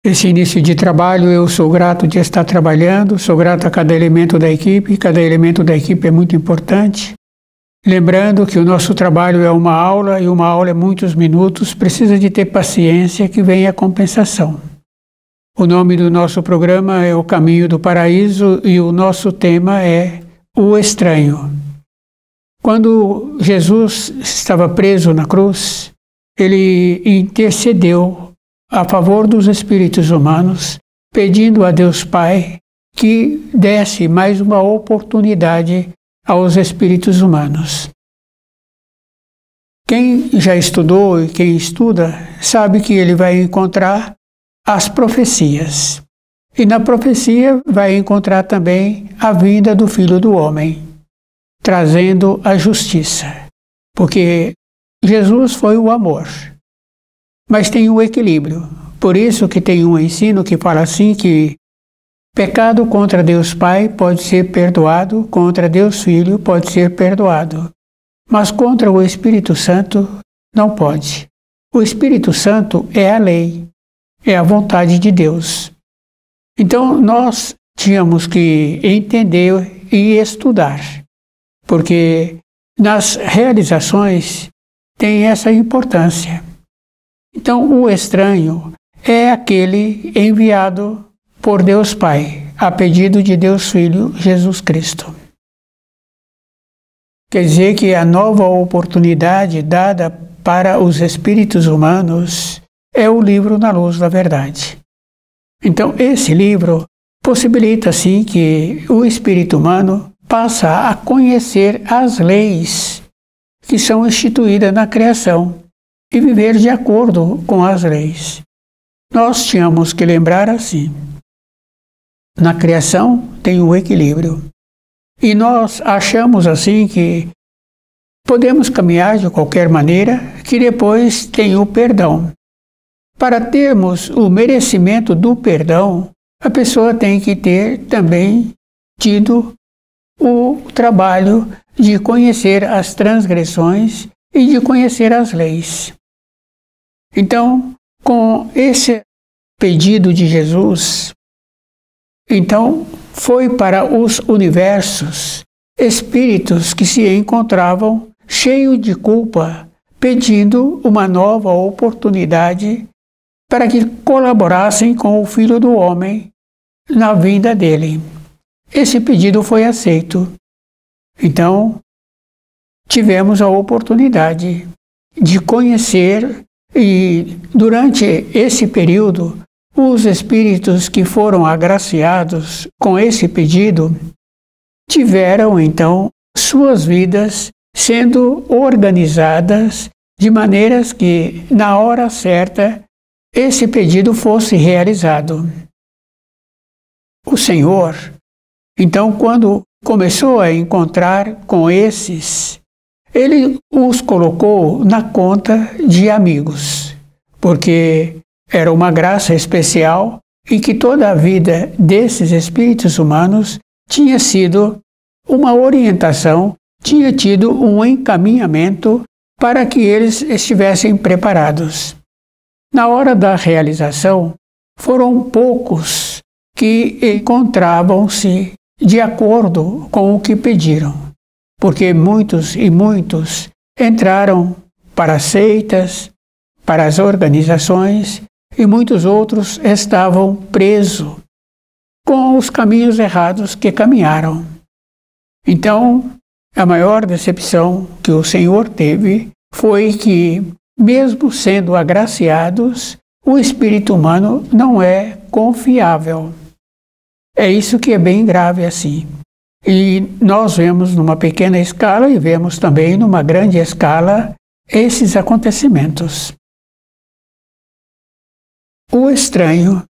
Esse início de trabalho, eu sou grato de estar trabalhando, sou grato a cada elemento da equipe é muito importante. Lembrando que o nosso trabalho é uma aula, e uma aula é muitos minutos, precisa de ter paciência que vem a compensação. O nome do nosso programa é O Caminho do Paraíso e o nosso tema é O Estranho. Quando Jesus estava preso na cruz, ele intercedeu a favor dos espíritos humanos, pedindo a Deus Pai que desse mais uma oportunidade aos espíritos humanos. Quem já estudou e quem estuda sabe que ele vai encontrar as profecias. E na profecia vai encontrar também a vinda do Filho do Homem, trazendo a justiça. Porque Jesus foi o amor, mas tem um equilíbrio. Por isso que tem um ensino que fala assim que pecado contra Deus Pai pode ser perdoado, contra Deus Filho pode ser perdoado, mas contra o Espírito Santo não pode. O Espírito Santo é a lei, é a vontade de Deus. Então nós tínhamos que entender e estudar, porque nas realizações tem essa importância. Então o estranho é aquele enviado por Deus Pai, a pedido de Deus Filho, Jesus Cristo. Quer dizer que a nova oportunidade dada para os espíritos humanos é o livro Na Luz da Verdade. Então, esse livro possibilita, assim, que o espírito humano passa a conhecer as leis que são instituídas na criação e viver de acordo com as leis. Nós tínhamos que lembrar assim: na criação tem um equilíbrio. E nós achamos assim que podemos caminhar de qualquer maneira, que depois tem o perdão. Para termos o merecimento do perdão, a pessoa tem que ter também tido o trabalho de conhecer as transgressões e de conhecer as leis. Então, com esse pedido de Jesus, então foi para os universos espíritos que se encontravam cheios de culpa, pedindo uma nova oportunidade para que colaborassem com o Filho do Homem na vinda dele. Esse pedido foi aceito. Então, tivemos a oportunidade de conhecer, e durante esse período, os espíritos que foram agraciados com esse pedido tiveram, então, suas vidas sendo organizadas de maneiras que, na hora certa, esse pedido fosse realizado. O Senhor, então, quando começou a encontrar com esses, ele os colocou na conta de amigos, porque era uma graça especial e que toda a vida desses espíritos humanos tinha sido uma orientação, tinha tido um encaminhamento para que eles estivessem preparados. Na hora da realização, foram poucos que encontravam-se de acordo com o que pediram, porque muitos e muitos entraram para as seitas, para as organizações, e muitos outros estavam presos com os caminhos errados que caminharam. Então, a maior decepção que o Senhor teve foi que, mesmo sendo agraciados, o espírito humano não é confiável. É isso que é bem grave assim. E nós vemos numa pequena escala e vemos também numa grande escala esses acontecimentos. O estranho.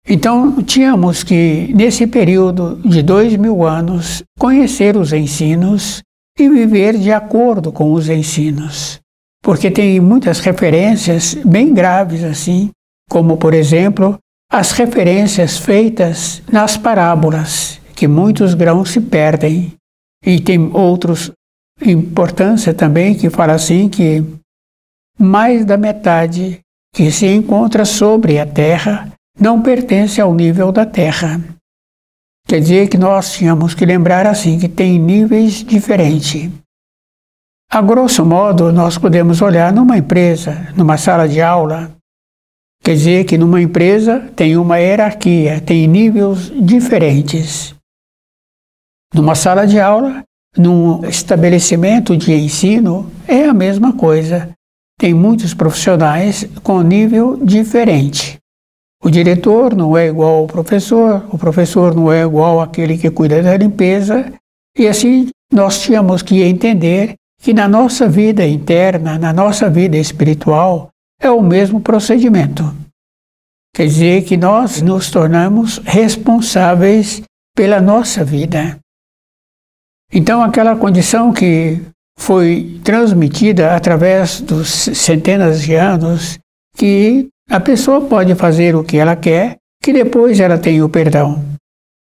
Então, tínhamos que, nesse período de 2000 anos, conhecer os ensinos e viver de acordo com os ensinos. Porque tem muitas referências bem graves assim, como, por exemplo, as referências feitas nas parábolas, que muitos grãos se perdem. E tem outros importância também que fala assim que mais da metade que se encontra sobre a terra não pertence ao nível da Terra. Quer dizer que nós tínhamos que lembrar assim que tem níveis diferentes. A grosso modo, nós podemos olhar numa empresa, numa sala de aula. Quer dizer que numa empresa tem uma hierarquia, tem níveis diferentes. Numa sala de aula, num estabelecimento de ensino, é a mesma coisa. Tem muitos profissionais com nível diferente. O diretor não é igual ao professor, o professor não é igual àquele que cuida da limpeza, e assim nós tínhamos que entender que na nossa vida interna, na nossa vida espiritual, é o mesmo procedimento. Quer dizer que nós nos tornamos responsáveis pela nossa vida. Então, aquela condição que foi transmitida através dos centenas de anos, que a pessoa pode fazer o que ela quer, que depois ela tem o perdão.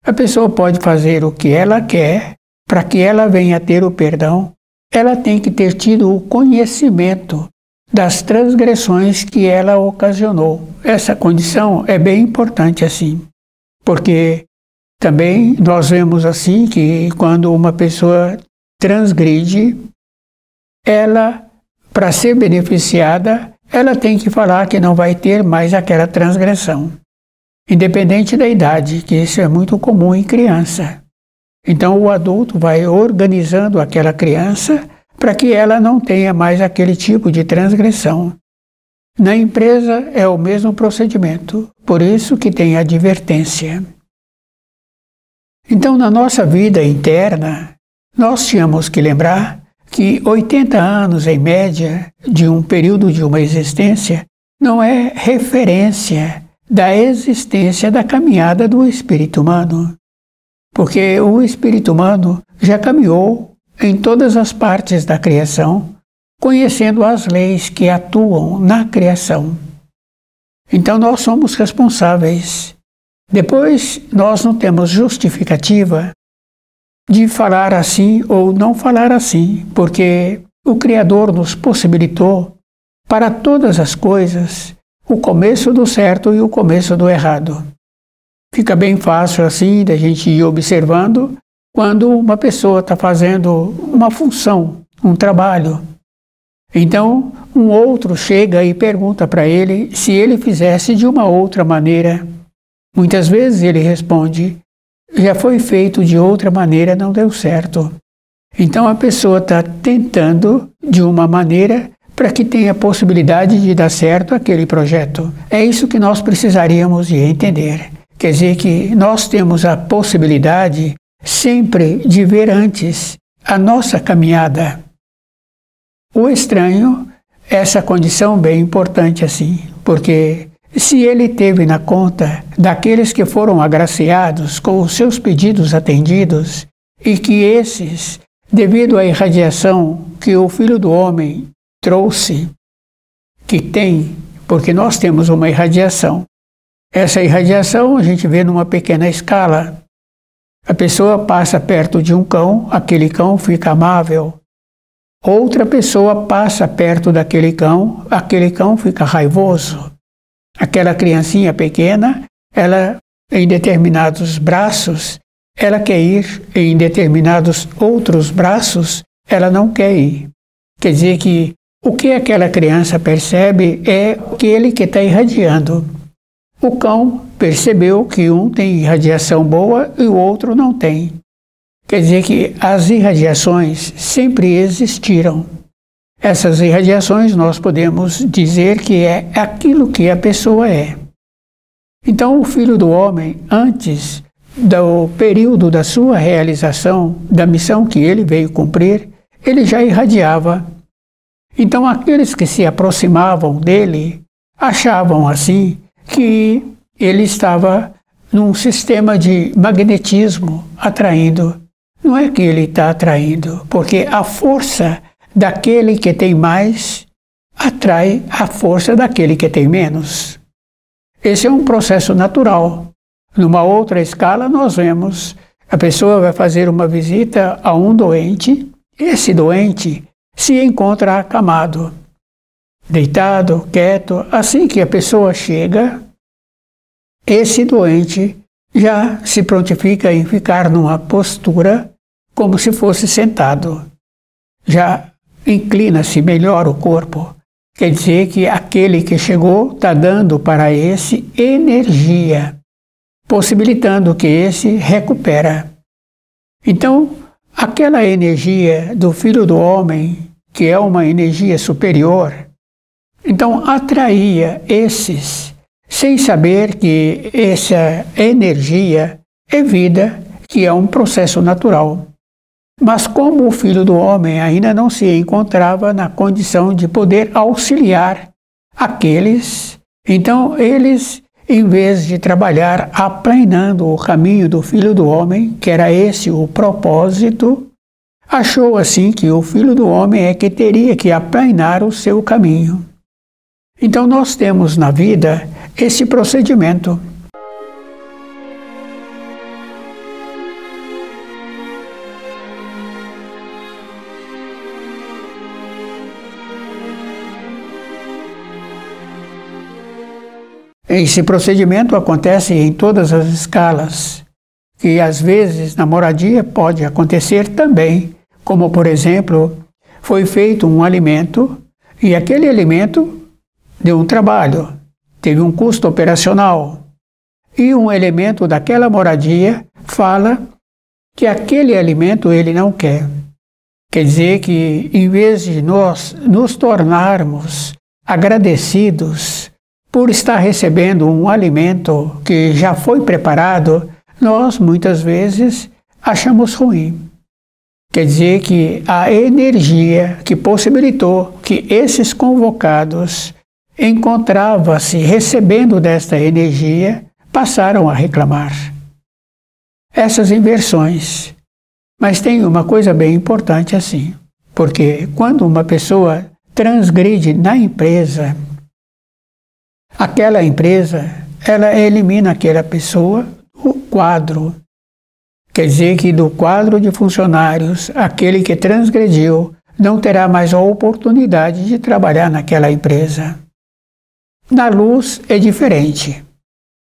A pessoa pode fazer o que ela quer, para que ela venha a ter o perdão, ela tem que ter tido o conhecimento das transgressões que ela ocasionou. Essa condição é bem importante assim, porque também nós vemos assim que quando uma pessoa transgride, ela, para ser beneficiada, ela tem que falar que não vai ter mais aquela transgressão, independente da idade, que isso é muito comum em criança. Então o adulto vai organizando aquela criança para que ela não tenha mais aquele tipo de transgressão. Na empresa é o mesmo procedimento, por isso que tem advertência. Então, na nossa vida interna, nós tínhamos que lembrar que 80 anos, em média, de um período de uma existência, não é referência da existência da caminhada do espírito humano. Porque o espírito humano já caminhou em todas as partes da criação, conhecendo as leis que atuam na criação. Então nós somos responsáveis. Depois, nós não temos justificativa de falar assim ou não falar assim, porque o Criador nos possibilitou, para todas as coisas, o começo do certo e o começo do errado. Fica bem fácil assim da gente ir observando quando uma pessoa está fazendo uma função, um trabalho. Então, um outro chega e pergunta para ele se ele fizesse de uma outra maneira. Muitas vezes ele responde: já foi feito de outra maneira, não deu certo. Então a pessoa está tentando de uma maneira para que tenha possibilidade de dar certo aquele projeto. É isso que nós precisaríamos de entender. Quer dizer que nós temos a possibilidade sempre de ver antes a nossa caminhada. O estranho, essa condição bem importante assim, porque se ele teve na conta daqueles que foram agraciados com os seus pedidos atendidos e que esses, devido à irradiação que o Filho do Homem trouxe, que tem, porque nós temos uma irradiação. Essa irradiação a gente vê numa pequena escala. A pessoa passa perto de um cão, aquele cão fica amável. Outra pessoa passa perto daquele cão, aquele cão fica raivoso. Aquela criancinha pequena, ela, em determinados braços, ela quer ir, em determinados outros braços, ela não quer ir. Quer dizer que o que aquela criança percebe é aquele que está irradiando. O cão percebeu que um tem irradiação boa e o outro não tem. Quer dizer que as irradiações sempre existiram. Essas irradiações nós podemos dizer que é aquilo que a pessoa é. Então o Filho do Homem, antes do período da sua realização, da missão que ele veio cumprir, ele já irradiava. Então aqueles que se aproximavam dele achavam assim que ele estava num sistema de magnetismo atraindo. Não é que ele está atraindo, porque a força daquele que tem mais atrai a força daquele que tem menos. Esse é um processo natural. Numa outra escala, nós vemos a pessoa vai fazer uma visita a um doente, esse doente se encontra acamado, deitado, quieto. Assim que a pessoa chega, esse doente já se prontifica em ficar numa postura como se fosse sentado. Já inclina-se melhor o corpo. Quer dizer que aquele que chegou está dando para esse energia, possibilitando que esse recupera. Então, aquela energia do Filho do Homem, que é uma energia superior, então atraía esses, sem saber que essa energia é vida, que é um processo natural. Mas como o Filho do Homem ainda não se encontrava na condição de poder auxiliar aqueles, então eles, em vez de trabalhar aplanando o caminho do Filho do Homem, que era esse o propósito, achou assim que o Filho do Homem é que teria que aplanar o seu caminho. Então nós temos na vida esse procedimento. Esse procedimento acontece em todas as escalas, e às vezes na moradia pode acontecer também, como por exemplo, foi feito um alimento e aquele alimento deu um trabalho, teve um custo operacional, e um elemento daquela moradia fala que aquele alimento ele não quer. Quer dizer que em vez de nós nos tornarmos agradecidos por estar recebendo um alimento que já foi preparado, nós muitas vezes achamos ruim. Quer dizer que a energia que possibilitou que esses convocados encontravam-se recebendo desta energia, passaram a reclamar. Essas inversões. Mas tem uma coisa bem importante assim, porque quando uma pessoa transgride na empresa, aquela empresa, ela elimina aquela pessoa do quadro. Quer dizer que do quadro de funcionários, aquele que transgrediu não terá mais a oportunidade de trabalhar naquela empresa. Na luz é diferente,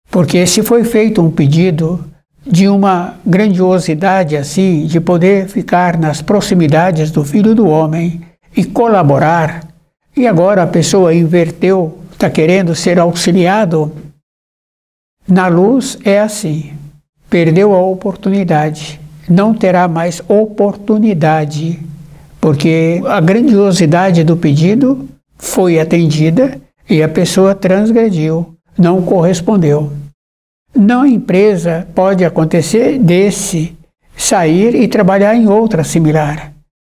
porque se foi feito um pedido de uma grandiosidade assim, de poder ficar nas proximidades do Filho do Homem e colaborar, e agora a pessoa inverteu, está querendo ser auxiliado, na luz é assim, perdeu a oportunidade, não terá mais oportunidade, porque a grandiosidade do pedido foi atendida e a pessoa transgrediu, não correspondeu. Na empresa pode acontecer desse sair e trabalhar em outra similar,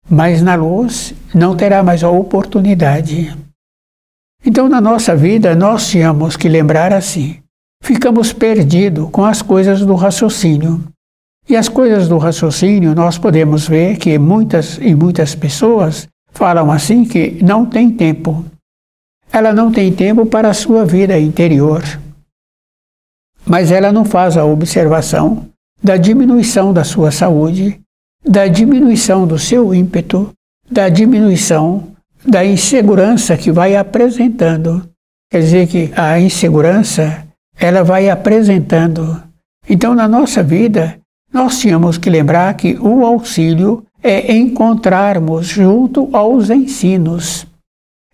mas na luz não terá mais a oportunidade. Então, na nossa vida, nós tínhamos que lembrar assim, ficamos perdidos com as coisas do raciocínio. E as coisas do raciocínio, nós podemos ver que muitas pessoas falam assim que não tem tempo. Ela não tem tempo para a sua vida interior. Mas ela não faz a observação da diminuição da sua saúde, da diminuição do seu ímpeto, da diminuição da insegurança que vai apresentando. Quer dizer que a insegurança, ela vai apresentando. Então, na nossa vida, nós tínhamos que lembrar que o auxílio é encontrarmos junto aos ensinos.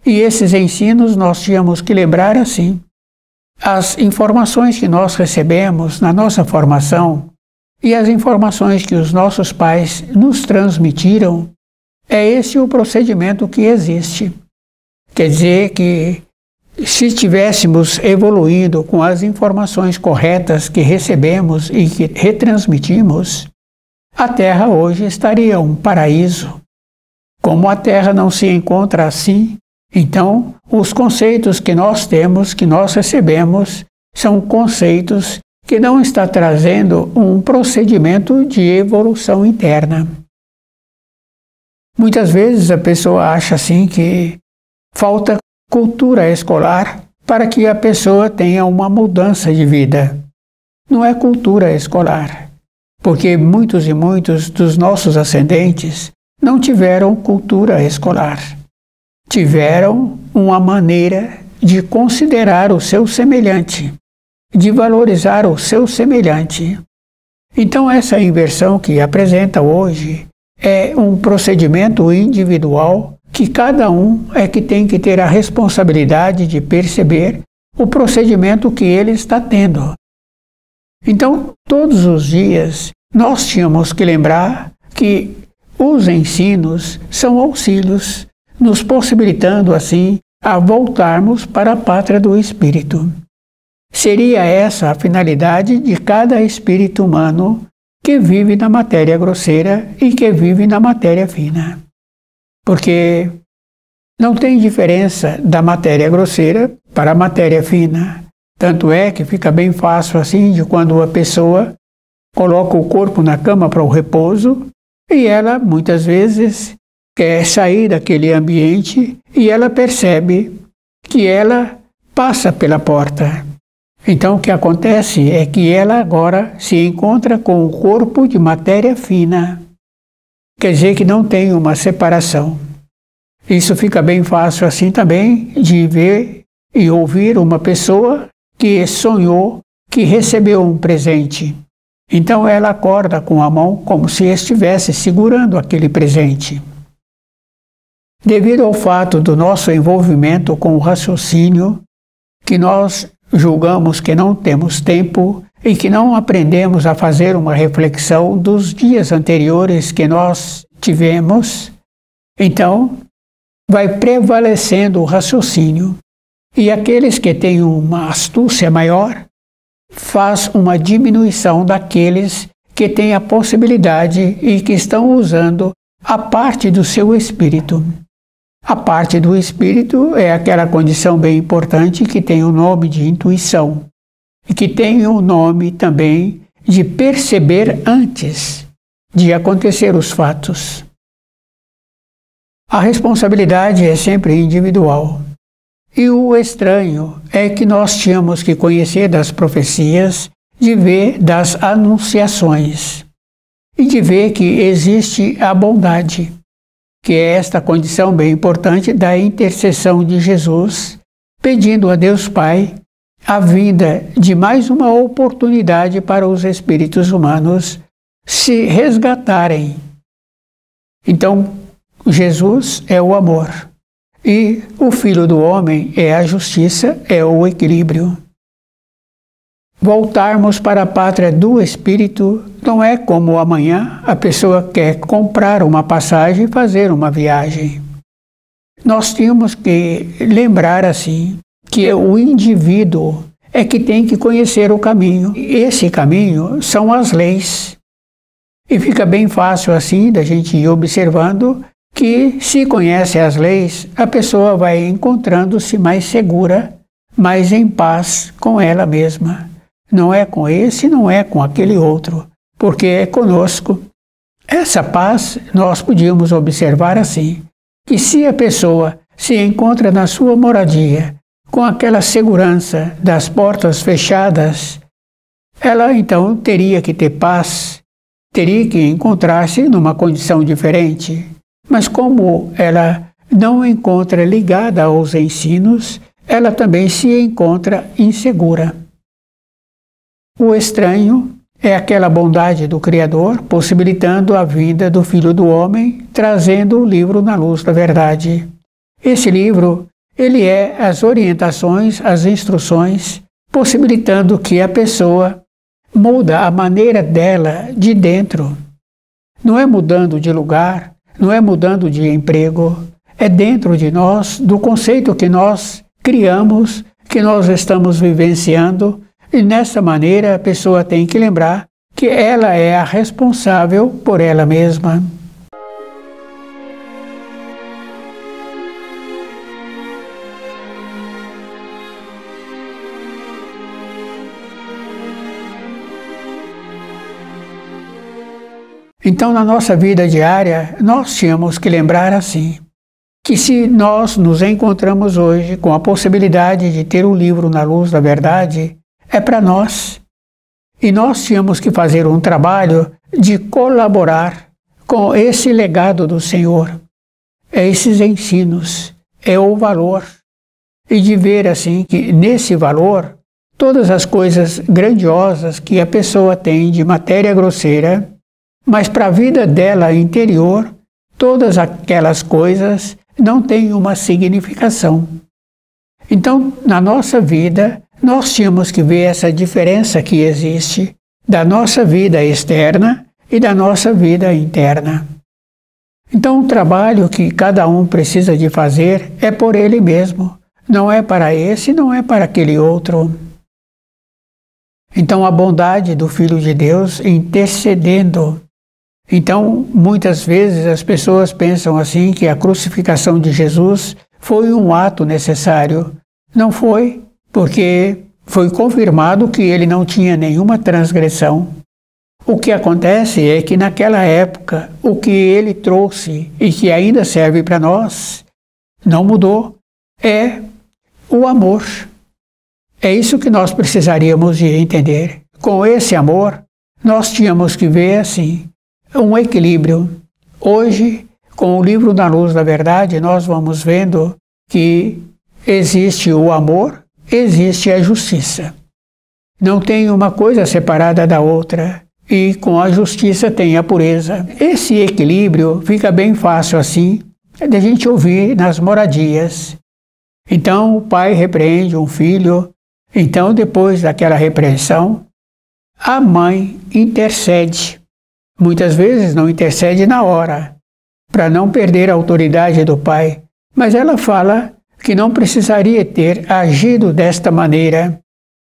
E esses ensinos nós tínhamos que lembrar assim. As informações que nós recebemos na nossa formação e as informações que os nossos pais nos transmitiram, é esse o procedimento que existe. Quer dizer que se estivéssemos evoluindo com as informações corretas que recebemos e que retransmitimos, a Terra hoje estaria um paraíso. Como a Terra não se encontra assim, então os conceitos que nós temos, que nós recebemos, são conceitos que não estão trazendo um procedimento de evolução interna. Muitas vezes a pessoa acha assim que falta cultura escolar para que a pessoa tenha uma mudança de vida. Não é cultura escolar, porque muitos e muitos dos nossos ascendentes não tiveram cultura escolar. Tiveram uma maneira de considerar o seu semelhante. de valorizar o seu semelhante. Então, essa inversão que apresenta hoje é um procedimento individual que cada um é que tem que ter a responsabilidade de perceber o procedimento que ele está tendo. Então, todos os dias, nós tínhamos que lembrar que os ensinos são auxílios, nos possibilitando, assim, a voltarmos para a pátria do Espírito. Seria essa a finalidade de cada espírito humano que vive na matéria grosseira e que vive na matéria fina. Porque não tem diferença da matéria grosseira para a matéria fina. Tanto é que fica bem fácil assim de quando a pessoa coloca o corpo na cama para o repouso e ela muitas vezes quer sair daquele ambiente e ela percebe que ela passa pela porta. Então o que acontece é que ela agora se encontra com o corpo de matéria fina. Quer dizer que não tem uma separação. Isso fica bem fácil assim também de ver e ouvir uma pessoa que sonhou que recebeu um presente. Então ela acorda com a mão como se estivesse segurando aquele presente. Devido ao fato do nosso envolvimento com o raciocínio, que nós julgamos que não temos tempo e que não aprendemos a fazer uma reflexão dos dias anteriores que nós tivemos, então vai prevalecendo o raciocínio. E aqueles que têm uma astúcia maior faz uma diminuição daqueles que têm a possibilidade e que estão usando a parte do seu espírito. A parte do espírito é aquela condição bem importante que tem o nome de intuição e que tem o nome também de perceber antes de acontecer os fatos. A responsabilidade é sempre individual. E o estranho é que nós tínhamos que conhecer das profecias, de ver das anunciações e de ver que existe a bondade, que é esta condição bem importante da intercessão de Jesus, pedindo a Deus Pai a vinda de mais uma oportunidade para os espíritos humanos se resgatarem. Então, Jesus é o amor. E o Filho do Homem é a justiça, é o equilíbrio. Voltarmos para a pátria do Espírito não é como amanhã a pessoa quer comprar uma passagem e fazer uma viagem. Nós tínhamos que lembrar assim que o indivíduo é que tem que conhecer o caminho. Esse caminho são as leis. E fica bem fácil assim da gente ir observando que, se conhece as leis, a pessoa vai encontrando-se mais segura, mais em paz com ela mesma. Não é com esse, não é com aquele outro, porque é conosco. Essa paz nós podíamos observar assim, que se a pessoa se encontra na sua moradia, com aquela segurança das portas fechadas, ela então teria que ter paz, teria que encontrar-se numa condição diferente. Mas como ela não encontra ligada aos ensinos, ela também se encontra insegura. O estranho é aquela bondade do Criador, possibilitando a vinda do Filho do Homem, trazendo o livro na luz da verdade. Esse livro, ele é as orientações, as instruções, possibilitando que a pessoa muda a maneira dela de dentro. Não é mudando de lugar, não é mudando de emprego, é dentro de nós, do conceito que nós criamos, que nós estamos vivenciando, e nessa maneira a pessoa tem que lembrar que ela é a responsável por ela mesma. Então, na nossa vida diária, nós tínhamos que lembrar assim, que se nós nos encontramos hoje com a possibilidade de ter o livro na luz da verdade, é para nós. E nós tínhamos que fazer um trabalho de colaborar com esse legado do Senhor, é esses ensinos, é o valor. E de ver assim que nesse valor todas as coisas grandiosas que a pessoa tem de matéria grosseira, mas para a vida dela interior, todas aquelas coisas não têm uma significação. Então, na nossa vida, nós tínhamos que ver essa diferença que existe da nossa vida externa e da nossa vida interna. Então, o trabalho que cada um precisa de fazer é por ele mesmo, não é para esse, não é para aquele outro. Então, a bondade do Filho de Deus intercedendo. Então, muitas vezes as pessoas pensam assim que a crucificação de Jesus foi um ato necessário. Não foi, porque foi confirmado que ele não tinha nenhuma transgressão. O que acontece é que naquela época, o que ele trouxe e que ainda serve para nós, não mudou, é o amor. É isso que nós precisaríamos de entender. Com esse amor, nós tínhamos que ver assim, um equilíbrio. Hoje, com o livro Na Luz da Verdade, nós vamos vendo que existe o amor, existe a justiça. Não tem uma coisa separada da outra. E com a justiça tem a pureza. Esse equilíbrio fica bem fácil assim, de a gente ouvir nas moradias. Então o pai repreende um filho, então depois daquela repreensão, a mãe intercede. Muitas vezes não intercede na hora, para não perder a autoridade do pai, mas ela fala que não precisaria ter agido desta maneira,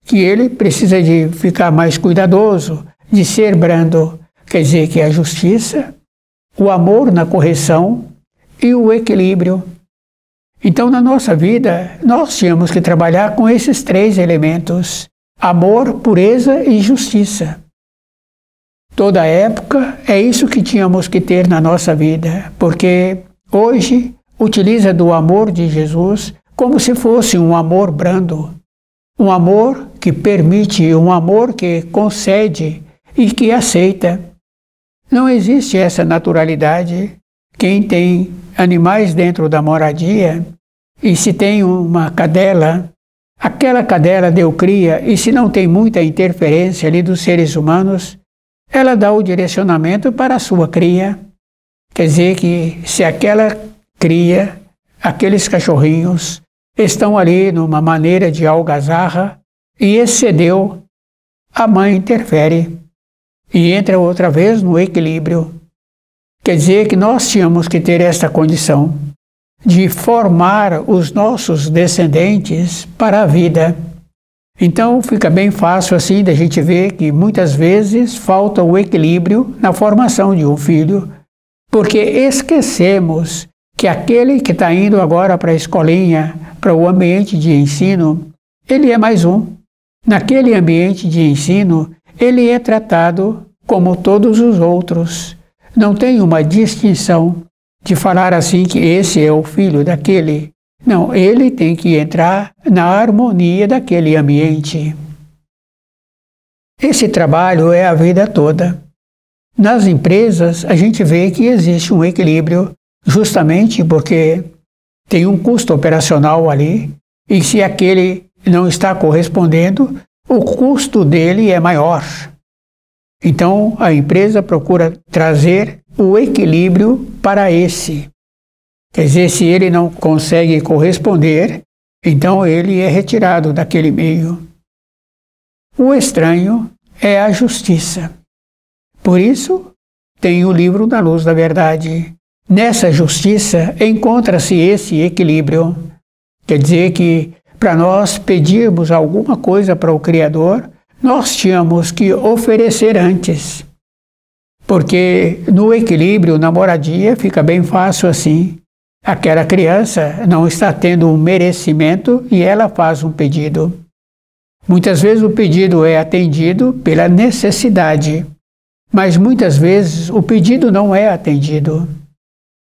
que ele precisa de ficar mais cuidadoso, de ser brando, quer dizer que a justiça, o amor na correção e o equilíbrio. Então, na nossa vida, nós tínhamos que trabalhar com esses três elementos: amor, pureza e justiça. Toda época é isso que tínhamos que ter na nossa vida, porque hoje utiliza do amor de Jesus como se fosse um amor brando, um amor que permite, um amor que concede e que aceita. Não existe essa naturalidade. Quem tem animais dentro da moradia, e se tem uma cadela, aquela cadela deu cria, e se não tem muita interferência ali dos seres humanos, ela dá o direcionamento para a sua cria. Quer dizer que se aquela cria, aqueles cachorrinhos, estão ali numa maneira de algazarra e excedeu, a mãe interfere e entra outra vez no equilíbrio. Quer dizer que nós tínhamos que ter esta condição de formar os nossos descendentes para a vida. Então fica bem fácil assim da gente ver que muitas vezes falta o equilíbrio na formação de um filho, porque esquecemos que aquele que está indo agora para a escolinha, para o ambiente de ensino, ele é mais um. Naquele ambiente de ensino, ele é tratado como todos os outros. Não tem uma distinção de falar assim que esse é o filho daquele. Não, ele tem que entrar na harmonia daquele ambiente. Esse trabalho é a vida toda. Nas empresas, a gente vê que existe um equilíbrio, justamente porque tem um custo operacional ali, e se aquele não está correspondendo, o custo dele é maior. Então, a empresa procura trazer o equilíbrio para esse. Quer dizer, se ele não consegue corresponder, então ele é retirado daquele meio. O estranho é a justiça. Por isso, tem o livro da Luz da Verdade. Nessa justiça encontra-se esse equilíbrio. Quer dizer que, para nós pedirmos alguma coisa para o Criador, nós tínhamos que oferecer antes. Porque no equilíbrio, na moradia, fica bem fácil assim. Aquela criança não está tendo um merecimento e ela faz um pedido. Muitas vezes o pedido é atendido pela necessidade, mas muitas vezes o pedido não é atendido.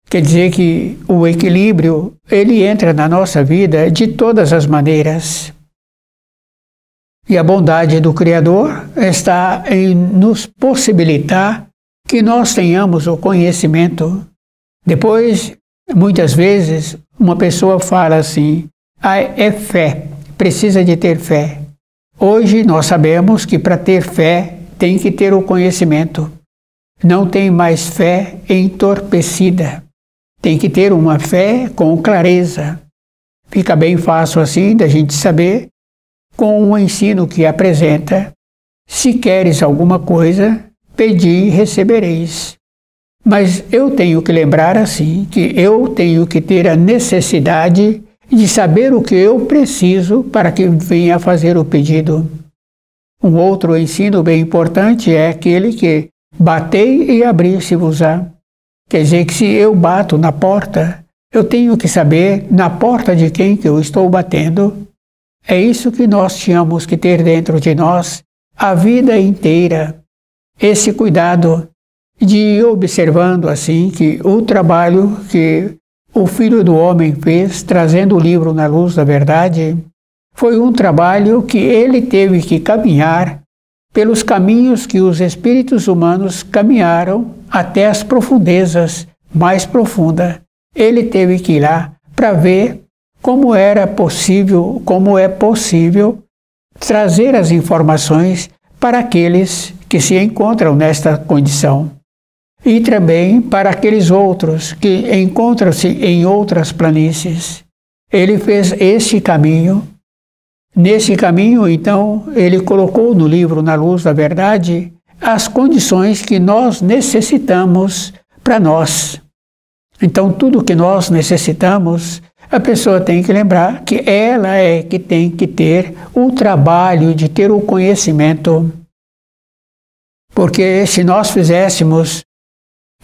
Quer dizer que o equilíbrio, ele entra na nossa vida de todas as maneiras. E a bondade do Criador está em nos possibilitar que nós tenhamos o conhecimento. Depois, muitas vezes, uma pessoa fala assim, é fé, precisa de ter fé. Hoje nós sabemos que para ter fé tem que ter o conhecimento. Não tem mais fé entorpecida. Tem que ter uma fé com clareza. Fica bem fácil assim da gente saber, com o ensino que apresenta: se queres alguma coisa, pedi e recebereis. Mas eu tenho que lembrar assim, que eu tenho que ter a necessidade de saber o que eu preciso para que venha fazer o pedido. Um outro ensino bem importante é aquele que batei e abrir-se-vos-á. Quer dizer que se eu bato na porta, eu tenho que saber na porta de quem que eu estou batendo. É isso que nós tínhamos que ter dentro de nós a vida inteira. Esse cuidado de ir observando assim que o trabalho que o Filho do Homem fez, trazendo o livro na luz da verdade, foi um trabalho que ele teve que caminhar pelos caminhos que os espíritos humanos caminharam até as profundezas mais profundas. Ele teve que ir lá para ver como era possível, como é possível trazer as informações para aqueles que se encontram nesta condição. E também para aqueles outros que encontram-se em outras planícies. Ele fez este caminho. Nesse caminho, então, ele colocou no livro Na Luz da Verdade as condições que nós necessitamos para nós. Então, tudo que nós necessitamos, a pessoa tem que lembrar que ela é que tem que ter o trabalho de ter o conhecimento. Porque se nós fizéssemos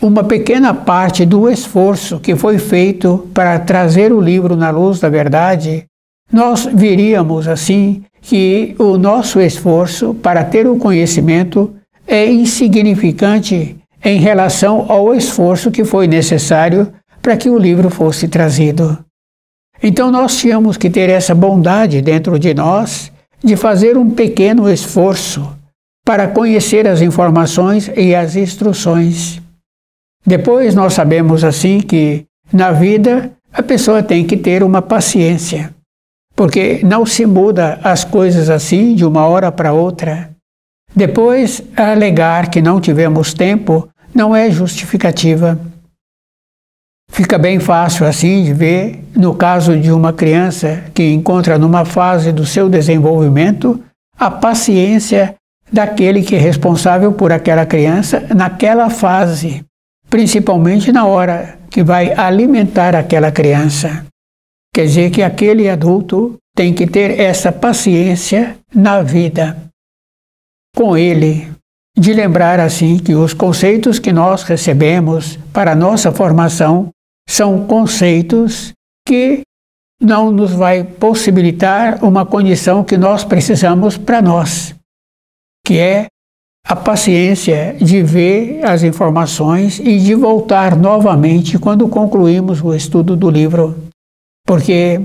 uma pequena parte do esforço que foi feito para trazer o livro na luz da verdade, nós veríamos assim que o nosso esforço para ter o conhecimento é insignificante em relação ao esforço que foi necessário para que o livro fosse trazido. Então nós tínhamos que ter essa bondade dentro de nós de fazer um pequeno esforço para conhecer as informações e as instruções. Depois nós sabemos assim que na vida a pessoa tem que ter uma paciência, porque não se muda as coisas assim de uma hora para outra. Depois, alegar que não tivemos tempo não é justificativa. Fica bem fácil assim de ver, no caso de uma criança que encontra numa fase do seu desenvolvimento, a paciência daquele que é responsável por aquela criança naquela fase, principalmente na hora que vai alimentar aquela criança. Quer dizer que aquele adulto tem que ter essa paciência na vida com ele, de lembrar assim que os conceitos que nós recebemos para a nossa formação são conceitos que não nos vai possibilitar uma condição que nós precisamos para nós, que é a paciência de ver as informações e de voltar novamente quando concluímos o estudo do livro. Porque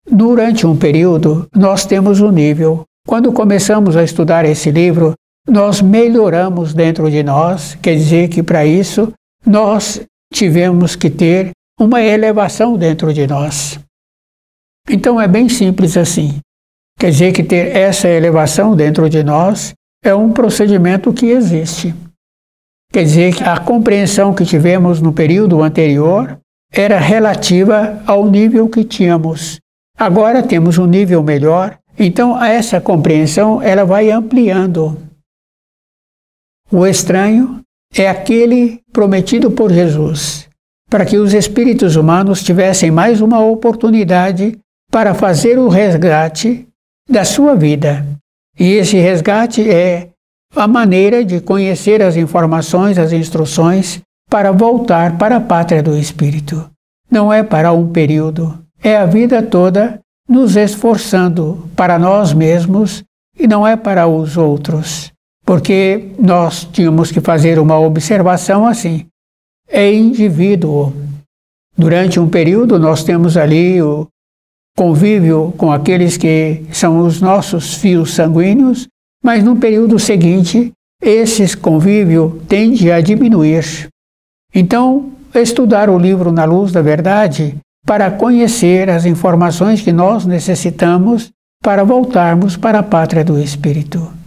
durante um período nós temos um nível. Quando começamos a estudar esse livro, nós melhoramos dentro de nós, quer dizer que para isso nós tivemos que ter uma elevação dentro de nós. Então é bem simples assim. Quer dizer que ter essa elevação dentro de nós é um procedimento que existe. Quer dizer que a compreensão que tivemos no período anterior era relativa ao nível que tínhamos. Agora temos um nível melhor, então essa compreensão ela vai ampliando. O estranho é aquele prometido por Jesus, para que os espíritos humanos tivessem mais uma oportunidade para fazer o resgate da sua vida. E esse resgate é a maneira de conhecer as informações, as instruções, para voltar para a pátria do Espírito. Não é para um período, é a vida toda nos esforçando para nós mesmos e não é para os outros. Porque nós tínhamos que fazer uma observação assim. É indivíduo. Durante um período nós temos ali o convívio com aqueles que são os nossos fios sanguíneos, mas no período seguinte, esse convívio tende a diminuir. Então, estudar o livro Na Luz da Verdade para conhecer as informações que nós necessitamos para voltarmos para a pátria do Espírito.